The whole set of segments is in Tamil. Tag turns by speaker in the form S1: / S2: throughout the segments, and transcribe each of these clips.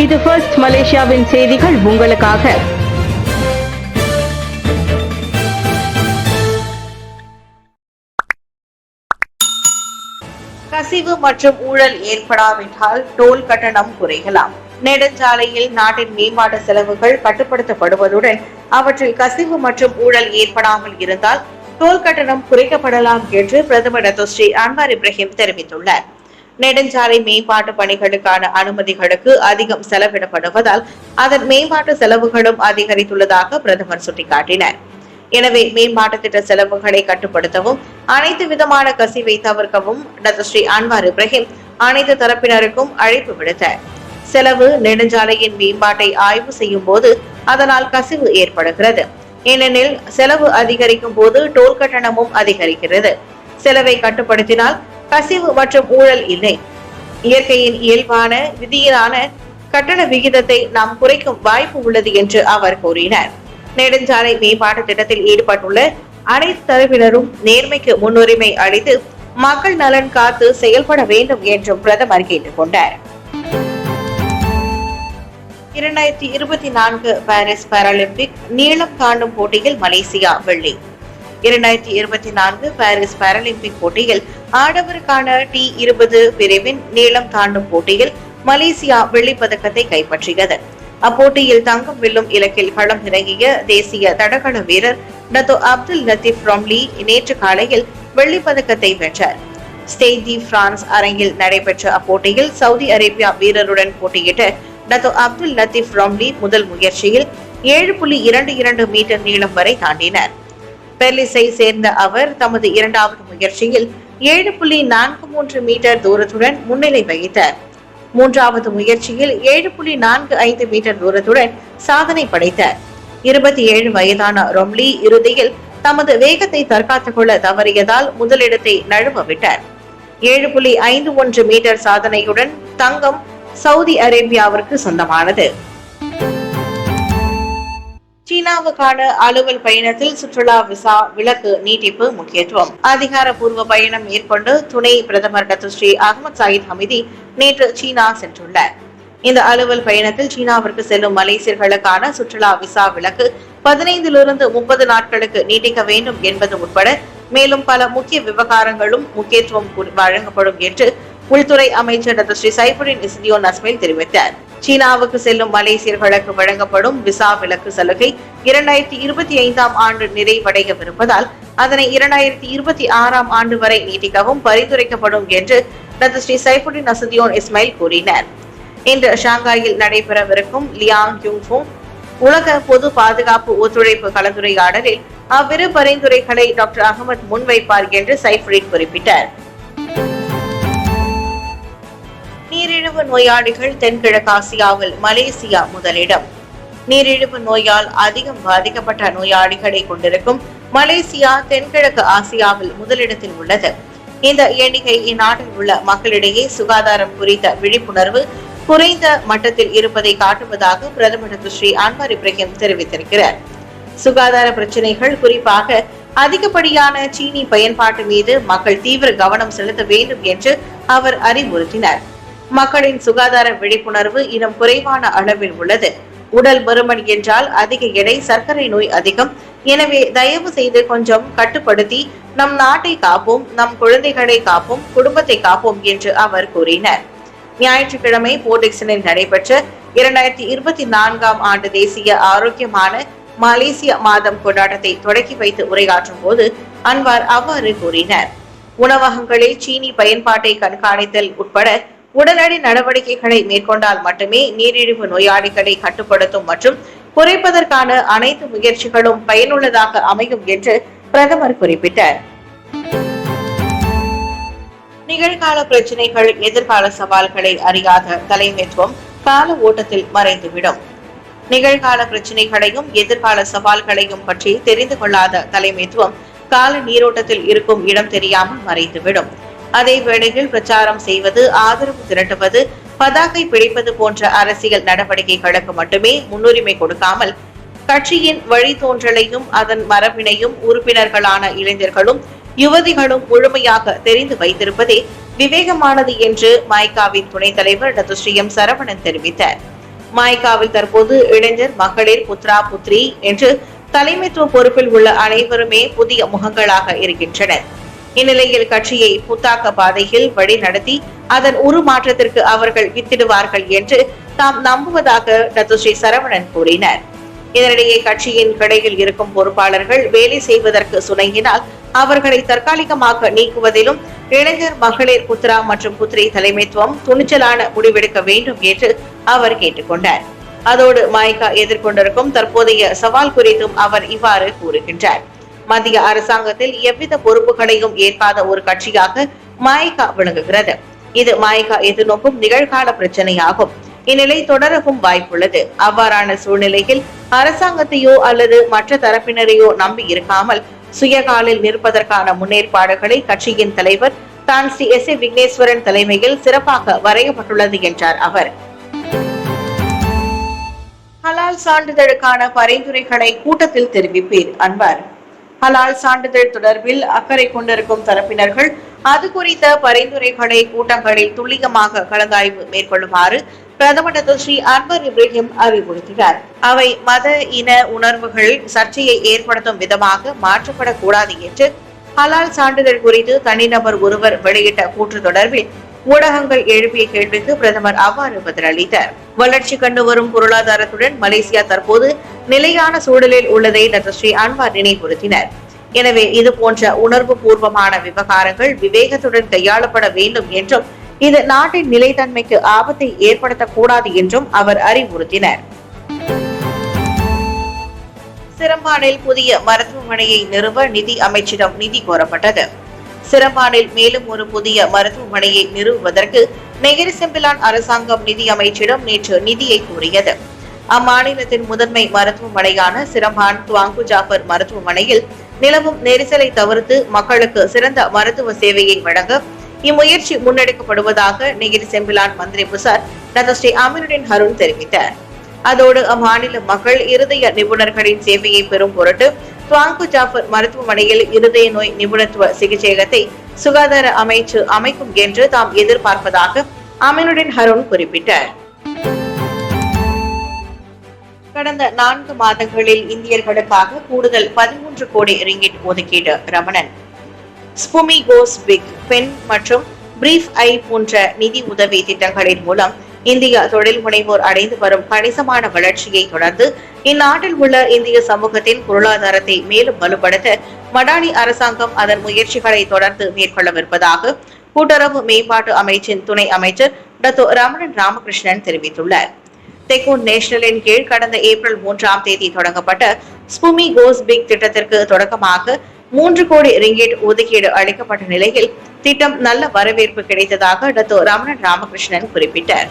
S1: இது ஃபர்ஸ்ட் மலேசியாவின் செய்திகள் உங்களுக்காக.
S2: கசிவு மற்றும் ஊழல் ஏற்படாவிட்டால் டோல் கட்டணம் குறைக்கலாம். நெடுஞ்சாலையில் நாட்டின் மேம்பாட்டு செலவுகள் கட்டுப்படுத்தப்படுவதுடன் அவற்றில் கசிவு மற்றும் ஊழல் ஏற்படாமல் இருந்தால் டோல் கட்டணம் குறைக்கப்படலாம் என்று பிரதமர் டத்தோஸ்ரீ அன்வார் இப்ராஹிம் தெரிவித்துள்ளார். நெடுஞ்சாலை மேம்பாட்டு பணிகளுக்கான அனுமதிகளுக்கு அதிகம் செலவிடப்படுவதால் அதன் மேம்பாட்டு செலவுகளும் அதிகரித்துள்ளதாக பிரதமர் சுட்டிக்காட்டினார். எனவே மேம்பாட்டு திட்ட செலவுகளை கட்டுப்படுத்தவும் அனைத்து விதமான கசிவை தவிர்க்கவும் டத்தோஸ்ரீ அன்வார் இப்ராஹிம் அனைத்து தரப்பினருக்கும் அழைப்பு விடுத்தார். செலவு நெடுஞ்சாலையின் மேம்பாட்டை ஆய்வு செய்யும் போது அதனால் கசிவு ஏற்படுகிறது. ஏனெனில் செலவு அதிகரிக்கும் போது டோல் கட்டணமும் அதிகரிக்கிறது. செலவை கட்டுப்படுத்தினால் கசிவு மற்றும் ஊழல் இல்லை. இயற்கையின் இயல்பான விதியிலான கட்டண விகிதத்தை நாம் குறைக்கும் வாய்ப்பு உள்ளது என்று அவர் கூறினார். நெடுஞ்சாலை மேம்பாட்டு திட்டத்தில் ஈடுபட்டுள்ள அனைத்து தரப்பினரும் நேர்மைக்கு முன்னுரிமை அளித்து மக்கள் நலன் காத்து செயல்பட வேண்டும் என்றும் பிரதமர் கேட்டுக் கொண்டார். 2024 பாரிஸ் பாராலிம்பிக் நீளம் தாண்டும் போட்டியில் மலேசியா வெள்ளி. 2024 பாரிஸ் பாராலிம்பிக் போட்டியில் ஆடவருக்கான T20 பிரிவின் நீளம் தாண்டும் போட்டியில் மலேசியா வெள்ளிப்பதக்கத்தை கைப்பற்றியது. அப்போட்டியில் தங்கம் வெல்லும் இலக்கில் களம் இறங்கிய தேசிய தடகள வீரர் டத்தோ அப்துல் லத்தீப் ராம்லி நேற்று காலையில் வெள்ளிப்பதக்கத்தை வென்றார். ஸ்டேட் தி பிரான்ஸ் அரங்கில் நடைபெற்ற அப்போட்டியில் சவுதி அரேபியா வீரருடன் போட்டியிட்ட டத்தோ அப்துல் லத்தீப் ராம்லி முதல் முயற்சியில் 7.22 மீட்டர் நீளம் வரை தாண்டினார். பெர்லிஸை சேர்ந்த அவர் தமது இரண்டாவது முயற்சியில் 7.43 மீட்டர் தூரத்துடன் முன்னிலை வகித்தார். மூன்றாவது முயற்சியில் 7.45 மீட்டர் தூரத்துடன் சாதனை படைத்தார். 27 வயதான ரொம்லி இறுதியில் தமது வேகத்தை தற்காத்துக் கொள்ள தவறியதால் முதலிடத்தை நழுவ விட்டார். 7.51 மீட்டர் சாதனையுடன் தங்கம் சவுதி அரேபியாவிற்கு சொந்தமானது. சீனாவுக்கான அலுவல் பயணத்தில் சுற்றுலா விசா விலக்கு நீட்டிப்பு முக்கியத்துவம். அதிகாரப்பூர்வ பயணம் மேற்கொண்டு துணை பிரதமர் டத்தோஸ்ரீ அகமது சாயித் ஹமிதி நேற்று சீனா சென்றுள்ளார். இந்த அலுவல் பயணத்தில் சீனாவிற்கு செல்லும் மலேசியர்களுக்கான சுற்றுலா விசா விலக்கு 15 to 30 நாட்களுக்கு நீட்டிக்க வேண்டும் என்பது உட்பட மேலும் பல முக்கிய விவகாரங்களும் முக்கியத்துவம் வழங்கப்படும் என்று உள்துறை அமைச்சர் டத்தோஸ்ரீ சைஃபுடின் இஸ்தியோன் அஸ்மைல் தெரிவித்தார். சீனாவுக்கு செல்லும் மலேசியர்களுக்கு வழங்கப்படும் விசா விலக்கு சலுகை 2025 ஆண்டு நிறைவடையவிருப்பதால் அதனை 2026 ஆண்டு வரை நீட்டிக்கவும் பரிந்துரைக்கப்படும் என்று டத்தோஸ்ரீ சைஃபுடின் அஸ்தியோன் இஸ்மாயில் கூறினார். இன்று ஷாங்காயில் நடைபெறவிருக்கும் லியாங் யூங்ஃபுங் உலக பொது பாதுகாப்பு ஒத்துழைப்பு கலந்துரையாடலில் அவ்விரு பரிந்துரைகளை டாக்டர் அகமது முன்வைப்பார் என்று சைஃபுடின் குறிப்பிட்டார். நீரிழிவு நோயாளிகள் தென்கிழக்காசியாவில் மலேசியா முதலிடம். நீரிழிவு நோயால் அதிகம் பாதிக்கப்பட்ட நோயாளிகளை கொண்டிருக்கும் மலேசியா தென்கிழக்கு ஆசியாவில் முதலிடத்தில் உள்ளது. இந்த எண்ணிக்கை இந்நாட்டில் உள்ள மக்களிடையே சுகாதாரம் குறித்த விழிப்புணர்வு குறைந்த மட்டத்தில் இருப்பதை காட்டுவதாக பிரதமர் டத்தோஸ்ரீ அன்வார் இப்ராஹிம் தெரிவித்திருக்கிறார். சுகாதார பிரச்சினைகள் குறிப்பாக அதிகப்படியான சீனி பயன்பாட்டு மீது மக்கள் தீவிர கவனம் செலுத்த வேண்டும் என்று அவர் அறிவுறுத்தினார். மக்களின் சுகாதார விழிப்புணர்வு இன்னும் குறைவான அளவில் உள்ளது. உடல் பருமன் என்றால் அதிக எடை, சர்க்கரை நோய் அதிகம். எனவே தயவு செய்து கொஞ்சம் கட்டுப்படுத்தி நம் நாட்டை காப்போம், நம் குழந்தைகளை காப்போம், குடும்பத்தை காப்போம் என்று அவர் கூறினார். ஞாயிற்றுக்கிழமை போர்டிக்சனில் நடைபெற்ற 2024 ஆண்டு தேசிய ஆரோக்கியமான மலேசிய மாதம் கொண்டாட்டத்தை தொடக்கி வைத்து உரையாற்றும் போது அன்வார் அவ்வாறு கூறினார். உணவகங்களில் சீனி பயன்பாட்டை கண்காணித்தல் உட்பட உடனடி நடவடிக்கைகளை மேற்கொண்டால் மட்டுமே நீரிழிவு நோயாளிகளை கட்டுப்படுத்தும் மற்றும் குறைப்பதற்கான அனைத்து முயற்சிகளும் பயனுள்ளதாக அமையும் என்று பிரதமர் குறிப்பிட்டார். நிகழ்கால பிரச்சினைகள், எதிர்கால சவால்களை அறியாத தலைமைத்துவம் கால ஓட்டத்தில் மறைந்துவிடும். நிகழ்கால பிரச்சினைகளையும் எதிர்கால சவால்களையும் பற்றி தெரிந்து கொள்ளாத தலைமைத்துவம் கால நீரோட்டத்தில் இருக்கும் இடம் தெரியாமல் மறைந்துவிடும். அதே வேளையில் பிரச்சாரம் செய்வது, ஆதரவு திரட்டுவது, பதாகை பிடிப்பது போன்ற அரசியல் நடவடிக்கைகளுக்கு மட்டுமே முன்னுரிமை கொடுக்காமல் கட்சியின் வழித்தோன்றலையும் அதன் மரபினையும் உறுப்பினர்களான இளைஞர்களும் யுவதிகளும் முழுமையாக தெரிந்து வைத்திருப்பதே விவேகமானது என்று மைகாவின் துணைத் தலைவர் டத்தோஸ்ரீ எம் சரவணன் தெரிவித்தார். மாய்காவில் தற்போது இளைஞர், மகளிர், புத்ரா, புத்ரி என்று தலைமைத்துவ பொறுப்பில் உள்ள அனைவருமே புதிய முகங்களாக இருக்கின்றனர். இந்நிலையில் கட்சியை புத்தாக்க பாதையில் வழி நடத்தி அதன் உருமாற்றத்திற்கு அவர்கள் வித்திடுவார்கள் என்று தாம் நம்புவதாக டத்துஸ்ரீ சரவணன் கூறினார். இதனிடையே கட்சியின் கிளையில் இருக்கும் பொறுப்பாளர்கள் வேலை செய்வதற்கு சுணங்கினால் அவர்களை தற்காலிகமாக நீக்குவதிலும் இளைஞர், மகளிர், புத்ரா மற்றும் புத்ரி தலைமைத்துவம் துணிச்சலான முடிவெடுக்க வேண்டும் என்று அவர் கேட்டுக்கொண்டார். அதோடு மாய்கா எதிர்கொண்டிருக்கும் தற்போதைய சவால் குறித்தும் அவர் இவ்வாறு கூறுகின்றார். மத்திய அரசாங்கத்தில் எவ்வித பொறுப்புகளையும் ஏற்காத ஒரு கட்சியாக மாய்கா விளங்குகிறது. இது மாய்கா எதிர்நோக்கும் நிகழ்கால பிரச்சனையாகும். இந்நிலை தொடரவும் வாய்ப்புள்ளது. அவ்வாறான சூழ்நிலையில் அரசாங்கத்தையோ அல்லது மற்ற தரப்பினரையோ நம்பி இருக்காமல் சுயகாலில் நிற்பதற்கான முன்னேற்பாடுகளை கட்சியின் தலைவர் தான் ஸ்ரீ எஸ். விக்னேஸ்வரன் தலைமையில் சிறப்பாக வரையப்பட்டுள்ளது என்றார் அவர். ஹலால் சான்றிதழுக்கான பரிந்துரைகளை கூட்டத்தில் தெரிவிப்பீர் அன்வர். ஹலால் சான்றிதழ் தொடர்பில் அக்கறை கொண்டிருக்கும் தரப்பினர்கள் அது குறித்த பரிந்துரைகளை கூட்டங்களில் துல்லியமாக கலந்தாய்வு மேற்கொள்ளுமாறு பிரதமர் டத்துஸ்ரீ அன்வர் இப்ராஹிம் அறிவுறுத்தினார். அவை மத இன உணர்வுகள் சர்ச்சையை ஏற்படுத்தும் விதமாக மாற்றப்படக்கூடாது என்று ஹலால் சான்றிதழ் குறித்து தனிநபர் ஒருவர் வெளியிட்ட கூற்று தொடர்பில் ஊடகங்கள் எழுப்பிய கேள்விக்கு பிரதமர் அவ்வாறு பதிலளித்தார். வளர்ச்சி கண்டு வரும் பொருளாதாரத்துடன் மலேசியா தற்போது நிலையான சூழலில் உள்ளதை டத்துஸ்ரீ அன்வர் நினைவுறுத்தினர். எனவே இது போன்ற உணர்வு பூர்வமான விவகாரங்கள் விவேகத்துடன் கையாளப்பட வேண்டும் என்றும் இது நாட்டின் நிலைத்தன்மைக்கு ஆபத்தை ஏற்படுத்தக்கூடாது என்றும் அவர் அறிவுறுத்தினர். சிரம்பானில் புதிய மருத்துவமனையை நிறுவ நிதி அமைச்சிடம் நிதி கோரப்பட்டது. சிரம்பானில் மேலும் ஒரு புதிய மருத்துவமனையை நிறுவுவதற்கு நெகிரி செம்பிலான் அரசாங்கம் நிதி அமைச்சிடம் நேற்று நிதியை கோரியது. அம்மாநிலத்தின் முதன்மை மருத்துவமனையான சிரம்பான் துவாங்கு ஜாஃபர் மருத்துவமனையில் நிலவும் நெரிசலை தவிர்த்து மக்களுக்கு சிறந்த மருத்துவ சேவையை வழங்க இம்முயற்சி முன்னெடுக்கப்படுவதாக நெகிரி செம்பிலான் மந்திரி புசார் டத்துஸ்ரீ அமீனுddin ஹருன் தெரிவித்தார். அதோடு அம்மாநில மக்கள் இருதய நிபுணர்களின் சேவையை பெறும் பொருட்டு துவாங்கு ஜாஃபர் மருத்துவமனையில் இருதய நோய் நிபுணத்துவ சிகிச்சையகத்தை சுகாதார அமைச்சு அமைக்கும் என்று தாம் எதிர்பார்ப்பதாக அமீனுddin ஹருன் குறிப்பிட்டார். கடந்த 4 மாதங்களில் இந்தியர்களுக்காக கூடுதல் 13 கோடி ரிங்கிட் ஒதுக்கீடு ரமணன். ஸ்புமி கோஸ் பிக், பென் மற்றும் பிரீஃப் ஐ போன்ற நிதி உதவி திட்டங்களின் மூலம் இந்திய தொழில் முனைவோர் அடைந்து வரும் கணிசமான வளர்ச்சியை தொடர்ந்து இந்நாட்டில் உள்ள இந்திய சமூகத்தின் பொருளாதாரத்தை மேலும் வலுப்படுத்த மடானி அரசாங்கம் அதன் முயற்சிகளை தொடர்ந்து மேற்கொள்ளவிருப்பதாக கூட்டுறவு மேம்பாட்டு அமைச்சின் துணை அமைச்சர் டத்தோ ரமணன் ராமகிருஷ்ணன் தெரிவித்துள்ளார். தெக்கூன் நேஷனலின் கீழ் கடந்த ஏப்ரல் 3ஆம் தேதி தொடங்கப்பட்ட ஸ்புமி கோஸ் பிக் திட்டத்திற்கு தொடக்கமாக 3 கோடி ரிங்கிட் ஒதுக்கீடு அளிக்கப்பட்ட நிலையில் திட்டம் நல்ல வரவேற்பு கிடைத்ததாக டத்தோ ரமணன் ராமகிருஷ்ணன் குறிப்பிட்டார்.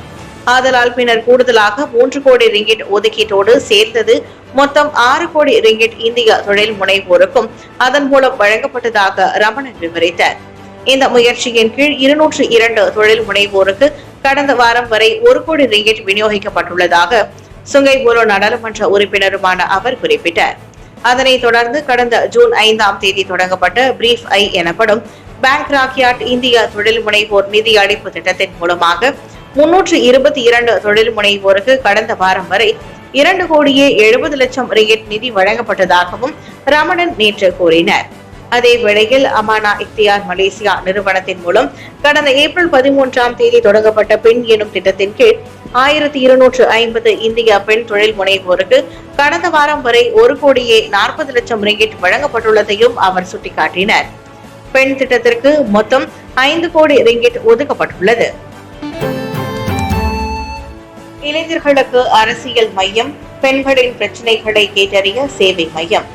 S2: ஆதலால் பின்னர் கூடுதலாக 3 கோடி ரிங்கிட் ஒதுக்கீட்டோடு சேர்த்தது மொத்தம் 6 கோடி ரிங்கிட் இந்திய தொழில் முனைவோருக்கும் அதன் மூலம் வழங்கப்பட்டதாக ரமணன் விவரித்தார். இந்த முயற்சியின் கீழ் 202 தொழில் முனைவோருக்கு கடந்த வாரம் வரை 1 கோடி ரிங்கிட் விநியோகிக்கப்பட்டுள்ளதாக சுங்கை போலோ நாடாளுமன்ற உறுப்பினருமான அவர் குறிப்பிட்டார். அதனைத் தொடர்ந்து கடந்த ஜூன் 5ஆம் தேதி தொடங்கப்பட்ட பிரீஃப் ஐ எனப்படும் பேங்க் ராக்கியாட் இந்திய தொழில் முனைவோர் நிதி அளிப்பு திட்டத்தின் மூலமாக 322 தொழில் முனைவோருக்கு கடந்த வாரம் வரை 2 கோடியே 70 லட்சம் ரிங்கிட் நிதி வழங்கப்பட்டதாகவும் ரமணன் நேற்று கூறினார். அதே வேளையில் அமானா இக்தியார் மலேசியா நிறுவனத்தின் மூலம் கடந்த ஏப்ரல் 13ஆம் தேதி தொடங்கப்பட்ட பெண் எனும் திட்டத்தின் கீழ் 1250 இந்திய பெண் தொழில் முனைவோருக்கு கடந்த வாரம் வரை 1 கோடியே 40 லட்சம் ரிங்கிட் வழங்கப்பட்டுள்ளதையும் அவர் சுட்டிக்காட்டினார். பெண் திட்டத்திற்கு மொத்தம் 5 கோடி ரிங்கிட் ஒதுக்கப்பட்டுள்ளது. இளைஞர்களுக்கு அரசியல் மையம், பெண்களின் பிரச்சனைகளை கேட்டறிய சேவை மையம்.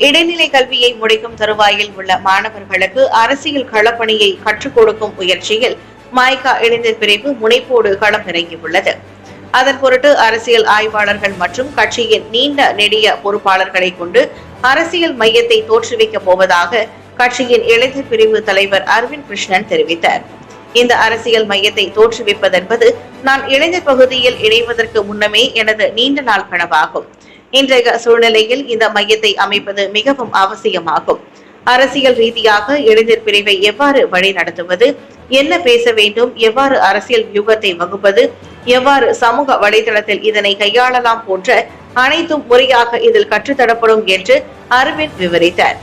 S2: இடைநிலை கல்வியை முடிக்கும் தருவாயில் உள்ள மாணவர்களுக்கு அரசியல் களப்பணியை கற்றுக் கொடுக்கும் முயற்சியில் மாய்கா இளைஞர் பிரிவு முனைப்போடு களம் இறங்கியுள்ளது. அதன் பொருட்டு அரசியல் ஆய்வாளர்கள் மற்றும் கட்சியின் நீண்ட நெடிய பொறுப்பாளர்களை கொண்டு அரசியல் மையத்தை தோற்றுவிக்கப் போவதாக கட்சியின் இளைஞர் பிரிவு தலைவர் அரவிந்த் கிருஷ்ணன் தெரிவித்தார். இந்த அரசியல் மையத்தை தோற்றுவிப்பதென்பது நான் இளைஞர் பகுதியில் இணைவதற்கு முன்னமே எனது நீண்ட நாள் கனவாகும். இன்றைய சூழ்நிலையில் இந்த மையத்தை அமைப்பது மிகவும் அவசியமாகும். அரசியல் ரீதியாக இளைஞர் பிரிவை எவ்வாறு வழி நடத்துவது, என்ன பேச வேண்டும், எவ்வாறு அரசியல் வியூகத்தை வகுப்பது, எவ்வாறு சமூக வலைதளத்தில் இதனை கையாளலாம் போன்ற அனைத்தும் முறையாக இதில் கற்றுத்தரப்படும் என்று அரவிந்த் விவரித்தார்.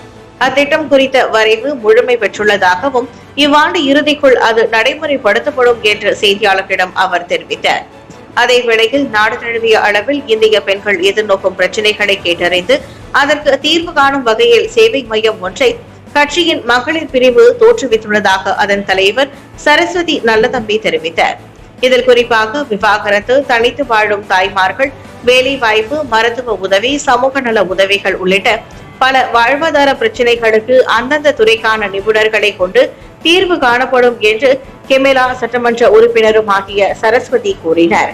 S2: அத்திட்டம் குறித்த வரைவு முழுமை பெற்றுள்ளதாகவும் இவ்வாண்டு இறுதிக்குள் அது நடைமுறைப்படுத்தப்படும் என்று செய்தியாளர்களிடம் அவர் தெரிவித்தார். அதே வேளையில் நாடு தழுவிய அளவில் இந்திய பெண்கள் எதிர்நோக்கும் பிரச்சினைகளை கேட்டறிந்து அதற்கு தீர்வு காணும் வகையில் சேவை மையம் ஒன்றை கட்சியின் மகளிர் பிரிவு தோற்றுவித்துள்ளதாக அதன் தலைவர் சரஸ்வதி நல்லதம்பி தெரிவித்தார். இதில் குறிப்பாக விவாகரத்து, தனித்து வாழும் தாய்மார்கள், வேலை வாய்ப்பு, மருத்துவ உதவி, சமூக நல உதவிகள் உள்ளிட்ட பல வாழ்வாதார பிரச்சினைகளுக்கு அந்தந்த துறைக்கான நிபுணர்களை கொண்டு தீர்வு காணப்படும் என்று கெமேலா சட்டமன்ற உறுப்பினரும் ஆகிய சரஸ்வதி கூறினார்.